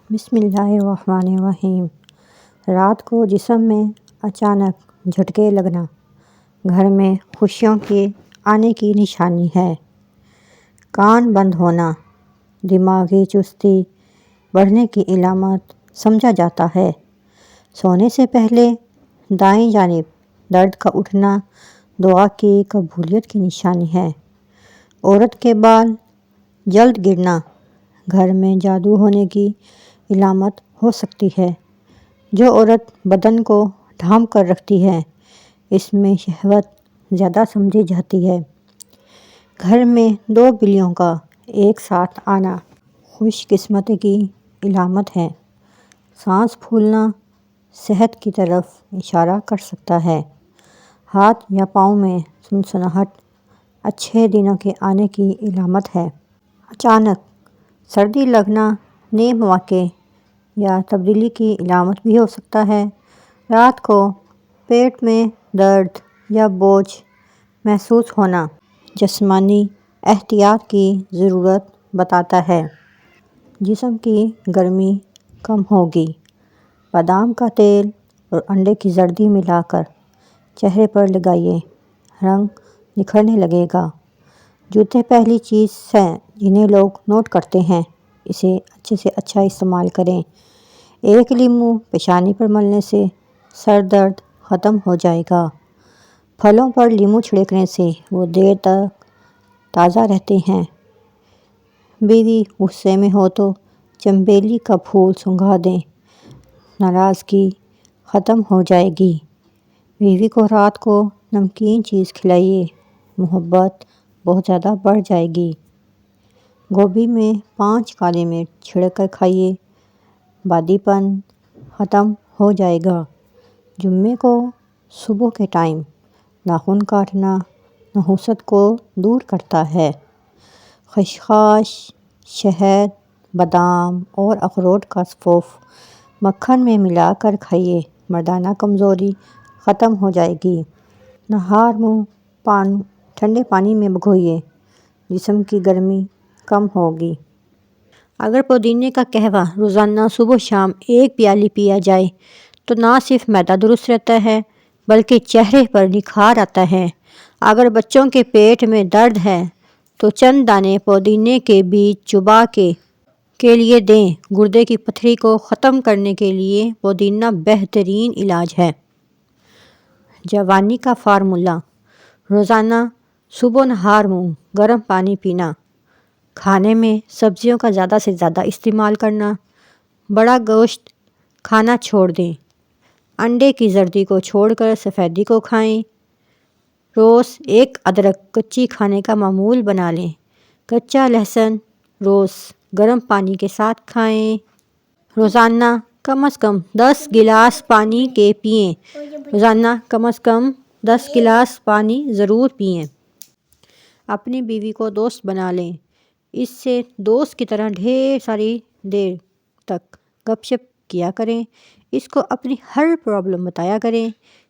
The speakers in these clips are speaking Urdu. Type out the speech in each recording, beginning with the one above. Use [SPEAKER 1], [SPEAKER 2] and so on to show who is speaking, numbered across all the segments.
[SPEAKER 1] بسم اللہ الرحمن الرحیم۔ رات کو جسم میں اچانک جھٹکے لگنا گھر میں خوشیوں کے آنے کی نشانی ہے۔ کان بند ہونا دماغی چستی بڑھنے کی علامت سمجھا جاتا ہے۔ سونے سے پہلے دائیں جانب درد کا اٹھنا دعا کی قبولیت کی نشانی ہے۔ عورت کے بال جلد گرنا گھر میں جادو ہونے کی علامت ہو سکتی ہے۔ جو عورت بدن کو ڈھانپ کر رکھتی ہے اس میں شہوت زیادہ سمجھی جاتی ہے۔ گھر میں دو بلیوں کا ایک ساتھ آنا خوش قسمتی کی علامت ہے۔ سانس پھولنا صحت کی طرف اشارہ کر سکتا ہے۔ ہاتھ یا پاؤں میں سنسناہٹ اچھے دنوں کے آنے کی علامت ہے۔ اچانک سردی لگنا نئے مواقع یا تبدیلی کی علامت بھی ہو سکتا ہے۔ رات کو پیٹ میں درد یا بوجھ محسوس ہونا جسمانی احتیاط کی ضرورت بتاتا ہے۔ جسم کی گرمی کم ہوگی۔ بادام کا تیل اور انڈے کی زردی ملا کر چہرے پر لگائیے، رنگ نکھرنے لگے گا۔ جوتے پہلی چیز ہیں جنہیں لوگ نوٹ کرتے ہیں، اسے اچھے سے اچھا استعمال کریں۔ ایک لیموں پیشانی پر ملنے سے سر درد ختم ہو جائے گا۔ پھلوں پر لیموں چھڑکنے سے وہ دیر تک تازہ رہتے ہیں۔ بیوی غصے میں ہو تو چنبیلی کا پھول سنگھا دیں، ناراضگی ختم ہو جائے گی۔ بیوی کو رات کو نمکین چیز کھلائیے، محبت بہت زیادہ بڑھ جائے گی۔ گوبھی میں 5 کالی مرچ چھڑک کر کھائیے، بادی پن ختم ہو جائے گا۔ جمعے کو صبح کے ٹائم ناخن کاٹنا نحوست کو دور کرتا ہے۔ خشخاش، شہد، بادام اور اخروٹ کا سفوف مکھن میں ملا کر کھائیے، مردانہ کمزوری ختم ہو جائے گی۔ نہار منہ ٹھنڈے پانی میں بھگوئیے، جسم کی گرمی کم ہوگی۔ اگر پودینے کا قہوہ روزانہ صبح و شام 1 پیالی پیا جائے تو نہ صرف معدہ درست رہتا ہے بلکہ چہرے پر نکھار آتا ہے۔ اگر بچوں کے پیٹ میں درد ہے تو چند دانے پودینے کے بیج چبا کے لیے دیں۔ گردے کی پتھری کو ختم کرنے کے لیے پودینہ بہترین علاج ہے۔ جوانی کا فارمولہ: روزانہ صبح نہار منہ گرم پانی پینا، کھانے میں سبزیوں کا زیادہ سے زیادہ استعمال کرنا، بڑا گوشت کھانا چھوڑ دیں، انڈے کی زردی کو چھوڑ کر سفیدی کو کھائیں، روز 1 ادرک کچی کھانے کا معمول بنا لیں، کچا لہسن روز گرم پانی کے ساتھ کھائیں، روزانہ کم از کم 10 گلاس پانی کے پئیں، روزانہ کم از کم 10 گلاس پانی ضرور پئیں۔ اپنی بیوی کو دوست بنا لیں، اس سے دوست کی طرح ڈھیر ساری دیر تک گپ شپ کیا کریں، اس کو اپنی ہر پرابلم بتایا کریں،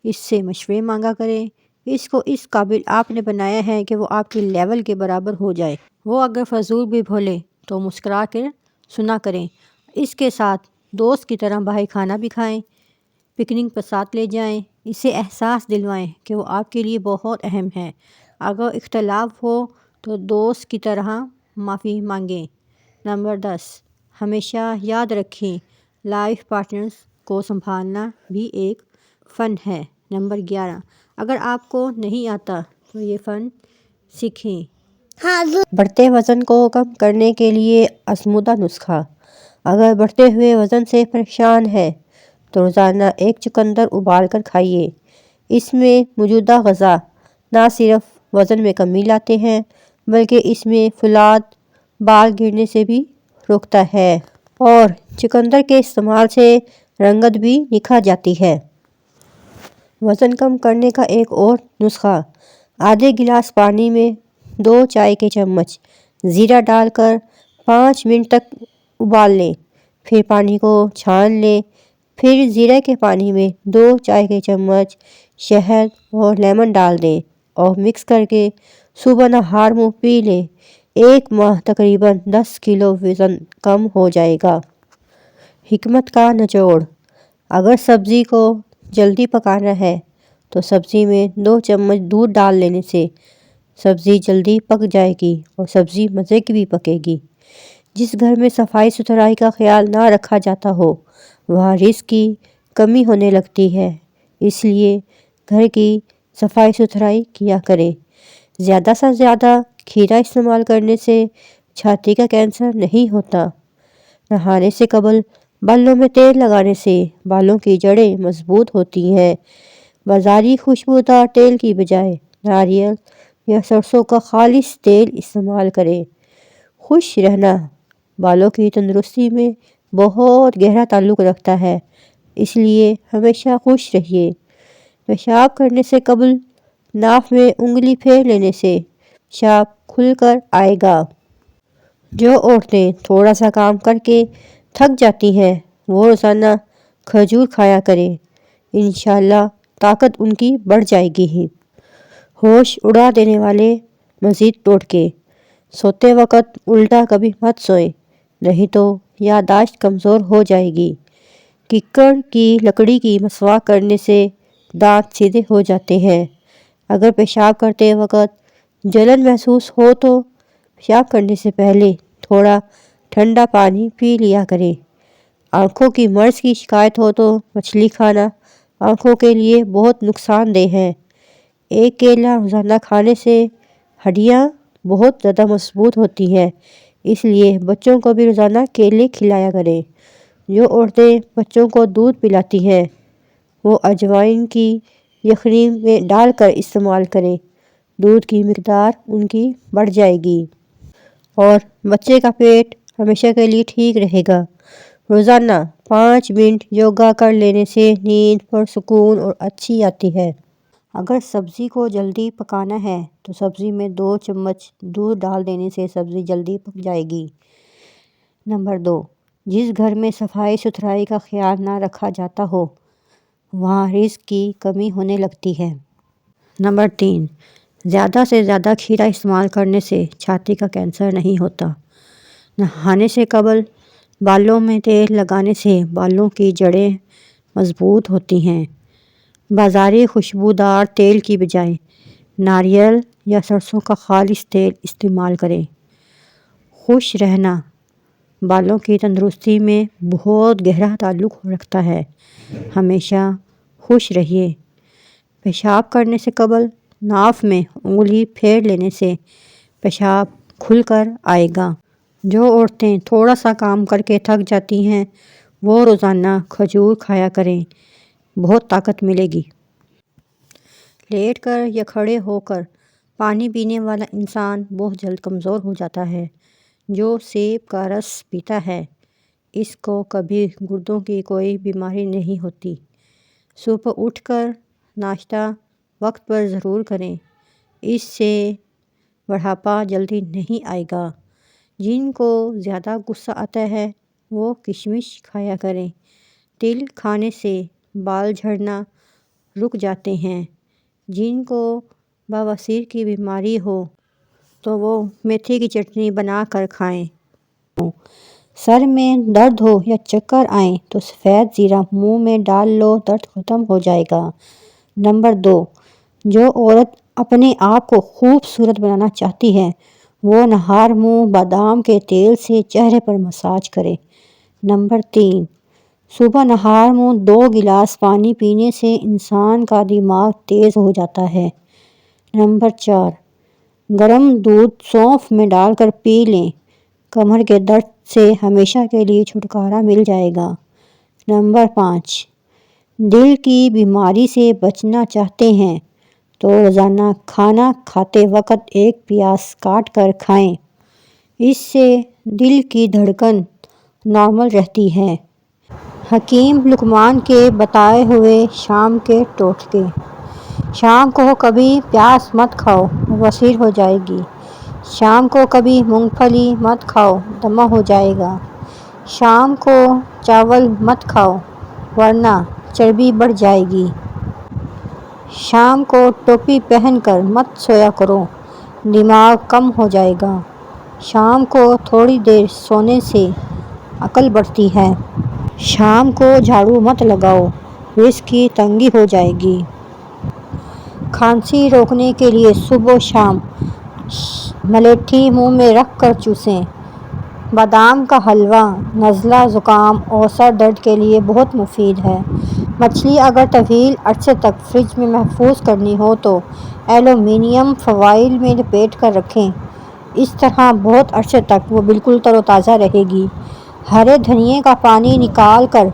[SPEAKER 1] اس سے مشورے مانگا کریں، اس کو اس قابل آپ نے بنایا ہے کہ وہ آپ کے لیول کے برابر ہو جائے۔ وہ اگر فضول بھی بولے تو مسکرا کر سنا کریں۔ اس کے ساتھ دوست کی طرح باہر کھانا بھی کھائیں، پکنک پر ساتھ لے جائیں، اسے احساس دلوائیں کہ وہ آپ کے لیے بہت اہم ہے۔ اگر اختلاف ہو تو دوست کی طرح معافی مانگیں۔ نمبر 10، ہمیشہ یاد رکھیں لائف پارٹنرز کو سنبھالنا بھی ایک فن ہے۔ نمبر 11، اگر آپ کو نہیں آتا تو یہ فن سیکھیں۔ بڑھتے وزن کو کم کرنے کے لیے آزمودہ نسخہ: اگر بڑھتے ہوئے وزن سے پریشان ہے تو روزانہ 1 چقندر ابال کر کھائیے۔ اس میں موجودہ غذا نہ صرف وزن میں کمی لاتے ہیں بلکہ اس میں فولاد بال گرنے سے بھی روکتا ہے اور چقندر کے استعمال سے رنگت بھی نکھر جاتی ہے۔ وزن کم کرنے کا ایک اور نسخہ: آدھے گلاس پانی میں 2 چائے کے چمچ زیرہ ڈال کر 5 منٹ تک ابال لیں، پھر پانی کو چھان لیں، پھر زیرے کے پانی میں 2 چائے کے چمچ شہد اور لیمن ڈال دیں اور مکس کر کے صبح نہار منہ پی لیں۔ 1 ماہ تقریباً 10 کلو وزن کم ہو جائے گا۔ حکمت کا نچوڑ: اگر سبزی کو جلدی پکانا ہے تو سبزی میں 2 چمچ دودھ ڈال لینے سے سبزی جلدی پک جائے گی اور سبزی مزے کی بھی پکے گی۔ جس گھر میں صفائی ستھرائی کا خیال نہ رکھا جاتا ہو وہاں رزق کی کمی ہونے لگتی ہے، اس لیے گھر کی صفائی ستھرائی کیا کریں۔ زیادہ سے زیادہ کھیرا استعمال کرنے سے چھاتی کا کینسر نہیں ہوتا۔ نہانے سے قبل بالوں میں تیل لگانے سے بالوں کی جڑیں مضبوط ہوتی ہیں۔ بازاری خوشبودار تیل کی بجائے ناریل یا سرسوں کا خالص تیل استعمال کریں۔ خوش رہنا بالوں کی تندرستی میں بہت گہرا تعلق رکھتا ہے، اس لیے ہمیشہ خوش رہیے۔ پیشاب کرنے سے قبل ناف میں انگلی پھیر لینے سے پیشاب کھل کر آئے گا۔ جو عورتیں تھوڑا سا کام کر کے تھک جاتی ہیں وہ روزانہ کھجور کھایا کریں، انشاءاللہ طاقت ان کی بڑھ جائے گی۔ ہوش اڑا دینے والے مزید ٹوٹکے: سوتے وقت الٹا کبھی مت سوئیں، نہیں تو یادداشت کمزور ہو جائے گی۔ ککڑ کی لکڑی کی مسواک کرنے سے دانت سیدھے ہو جاتے ہیں۔ اگر پیشاب کرتے وقت جلن محسوس ہو تو پیشاب کرنے سے پہلے تھوڑا ٹھنڈا پانی پی لیا کریں۔ آنکھوں کی مرض کی شکایت ہو تو مچھلی کھانا آنکھوں کے لیے بہت نقصان دہ ہے۔ ایک کیلا روزانہ کھانے سے ہڈیاں بہت زیادہ مضبوط ہوتی ہیں، اس لیے بچوں کو بھی روزانہ کیلے کھلایا کریں۔ جو عورتیں بچوں کو دودھ پلاتی ہیں وہ اجوائن کی یخنی میں ڈال کر استعمال کریں، دودھ کی مقدار ان کی بڑھ جائے گی اور بچے کا پیٹ ہمیشہ کے لیے ٹھیک رہے گا۔ روزانہ 5 منٹ یوگا کر لینے سے نیند پرسکون اور اچھی آتی ہے۔ اگر سبزی کو جلدی پکانا ہے تو سبزی میں 2 چمچ دودھ ڈال دینے سے سبزی جلدی پک جائے گی۔ نمبر 2، جس گھر میں صفائی ستھرائی کا خیال نہ رکھا جاتا ہو وہاں رزق کی کمی ہونے لگتی ہے۔ نمبر 3، زیادہ سے زیادہ کھیرا استعمال کرنے سے چھاتی کا کینسر نہیں ہوتا۔ نہانے سے قبل بالوں میں تیل لگانے سے بالوں کی جڑیں مضبوط ہوتی ہیں۔ بازاری خوشبودار تیل کی بجائے ناریل یا سرسوں کا خالص تیل استعمال کریں۔ خوش رہنا بالوں کی تندرستی میں بہت گہرا تعلق رکھتا ہے، ہمیشہ خوش رہیے۔ پیشاب کرنے سے قبل ناف میں انگلی پھیر لینے سے پیشاب کھل کر آئے گا۔ جو عورتیں تھوڑا سا کام کر کے تھک جاتی ہیں وہ روزانہ کھجور کھایا کریں، بہت طاقت ملے گی۔ لیٹ کر یا کھڑے ہو کر پانی پینے والا انسان بہت جلد کمزور ہو جاتا ہے۔ جو سیب کا رس پیتا ہے اس کو کبھی گردوں کی کوئی بیماری نہیں ہوتی۔ صبح اٹھ کر ناشتہ وقت پر ضرور کریں، اس سے بڑھاپا جلدی نہیں آئے گا۔ جن کو زیادہ غصہ آتا ہے وہ کشمش کھایا کریں، تل کھانے سے بال جھڑنا رک جاتے ہیں۔ جن کو بواسیر کی بیماری ہو تو وہ میتھی کی چٹنی بنا کر کھائیں۔ سر میں درد ہو یا چکر آئیں تو سفید زیرہ منہ میں ڈال لو، درد ختم ہو جائے گا۔ نمبر 2، جو عورت اپنے آپ کو خوبصورت بنانا چاہتی ہے وہ نہار منہ بادام کے تیل سے چہرے پر مساج کرے۔ نمبر 3، صبح نہار منہ 2 گلاس پانی پینے سے انسان کا دماغ تیز ہو جاتا ہے۔ نمبر 4، گرم دودھ سونف میں ڈال کر پی لیں، کمر کے درد سے ہمیشہ کے لیے چھٹکارا مل جائے گا۔ نمبر 5، دل کی بیماری سے بچنا چاہتے ہیں تو روزانہ کھانا کھاتے وقت ایک پیاز کاٹ کر کھائیں، اس سے دل کی دھڑکن نارمل رہتی ہے۔ حکیم لقمان کے بتائے ہوئے شام کے ٹوٹکے: شام کو کبھی پیاز مت کھاؤ، بواسیر ہو جائے گی۔ شام کو کبھی مونگ پھلی مت کھاؤ، دمہ ہو جائے گا۔ شام کو چاول مت کھاؤ ورنہ چربی بڑھ جائے گی۔ شام کو ٹوپی پہن کر مت سویا کرو، دماغ کم ہو جائے گا۔ شام کو تھوڑی دیر سونے سے عقل بڑھتی ہے۔ شام کو جھاڑو مت لگاؤ، رزق کی تنگی ہو جائے گی۔ کھانسی روکنے کے لیے صبح و شام ملیٹھی منہ میں رکھ کر چوسیں۔ بادام کا حلوہ نزلہ، زکام اور سر درد کے لیے بہت مفید ہے۔ مچھلی اگر طویل عرصے تک فریج میں محفوظ کرنی ہو تو ایلومینیم فوائل میں لپیٹ کر رکھیں، اس طرح بہت عرصے تک وہ بالکل تر و تازہ رہے گی۔ ہرے دھنیے کا پانی نکال کر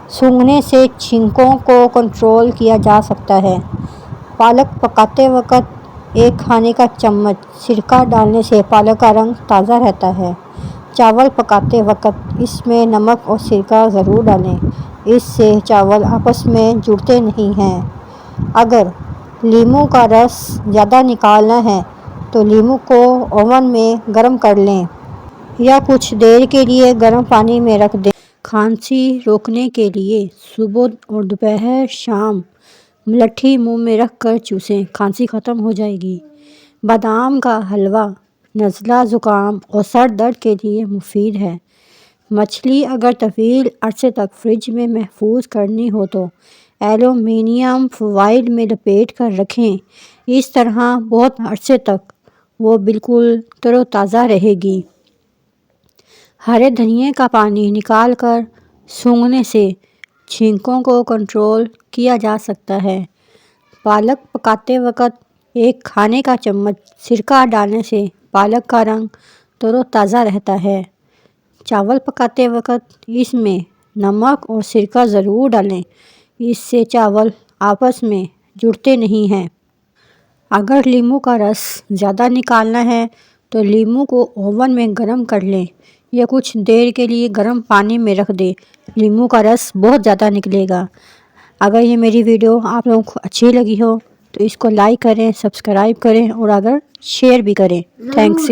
[SPEAKER 1] سونگھنے سے چھینکوں کو کنٹرول کیا جا سکتا ہے۔ پالک پکاتے وقت 1 کھانے کا چمچ سرکہ ڈالنے سے پالک کا رنگ تازہ رہتا ہے۔ چاول پکاتے وقت اس میں نمک اور سرکہ ضرور ڈالیں، اس سے چاول آپس میں جڑتے نہیں ہیں۔ اگر لیموں کا رس زیادہ نکالنا ہے تو لیموں کو اوون میں گرم کر لیں یا کچھ دیر کے لیے گرم پانی میں رکھ دیں۔ کھانسی روکنے کے لیے صبح اور دوپہر شام ملٹھی منہ میں رکھ کر چوسیں، کھانسی ختم ہو جائے گی۔ بادام کا حلوہ نزلہ، زکام اور سر درد کے لیے مفید ہے۔ مچھلی اگر طویل عرصے تک فریج میں محفوظ کرنی ہو تو ایلومینیم فوائل میں لپیٹ کر رکھیں، اس طرح بہت عرصے تک وہ بالکل تر و تازہ رہے گی۔ ہرے دھنیے کا پانی نکال کر سونگھنے سے چھینکوں کو کنٹرول کیا جا سکتا ہے۔ پالک پکاتے وقت 1 کھانے کا چمچ سرکہ ڈالنے سے پالک کا رنگ تر و تازہ رہتا ہے۔ چاول پکاتے وقت اس میں نمک اور سرکہ ضرور ڈالیں، اس سے چاول آپس میں جڑتے نہیں ہیں۔ اگر لیموں کا رس زیادہ نکالنا ہے تو لیموں کو اوون میں گرم کر لیں یا کچھ دیر کے لیے گرم پانی میں رکھ دیں، لیموں کا رس بہت زیادہ نکلے گا۔ اگر یہ میری ویڈیو آپ لوگوں کو اچھی لگی ہو تو اس کو لائک کریں، سبسکرائب کریں اور اگر شیئر بھی کریں۔ تھینکس۔